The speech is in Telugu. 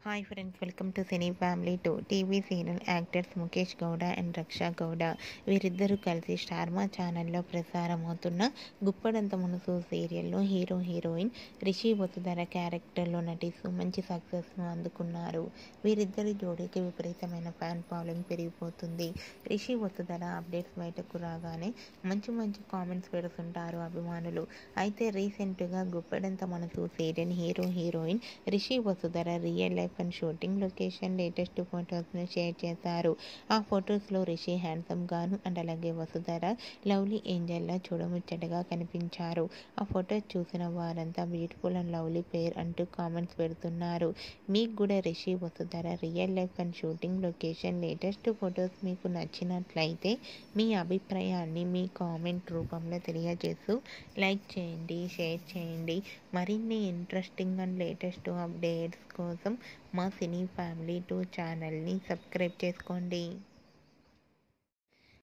Hi friends, welcome to cine family 2. TV serial actors Mukesh Gowda and Raksha Gowda వీరిద్దరూ కలిసి స్టార్ మా ఛానల్లో ప్రసారమవుతున్న గుప్పడంత మనసు సీరియల్లో హీరో హీరోయిన్ రిషి వసుధర క్యారెక్టర్లో నటిస్తూ మంచి సక్సెస్ను అందుకున్నారు. వీరిద్దరి జోడీకి విపరీతమైన ఫ్యాన్ ఫాలోయింగ్ పెరిగిపోతుంది. రిషి వసుధర అప్డేట్స్ బయటకు రాగానే మంచి మంచి కామెంట్స్ పెడుతుంటారు అభిమానులు. అయితే రీసెంట్గా Guppedantha Manasu serial hero heroine Rishi Vasudhara real life and shooting location latest ఫొటోస్ను షేర్ చేశారు. ఆ ఫొటోస్లో రిషి హ్యాండ్సమ్ గాను అండ్ అలాగే వసుధర లవ్లీ ఏంజల్లా చూడముచ్చటగా కనిపించారు. ఆ ఫొటోస్ చూసిన వారంతా బ్యూటిఫుల్ అండ్ లవ్లీ పేర్ అంటూ కామెంట్స్ పెడుతున్నారు. మీకు కూడా Rishi Vasudhara real life and shooting location latest photos మీకు నచ్చినట్లయితే మీ అభిప్రాయాన్ని మీ కామెంట్ రూపంలో తెలియజేస్తూ లైక్ చేయండి, షేర్ చేయండి. మరిన్ని ఇంట్రెస్టింగ్ అండ్ లేటెస్ట్ అప్డేట్స్ కోసం మా సినీ ఫ్యామిలీ 2 ఛానల్ని సబ్స్క్రైబ్ చేసుకోండి.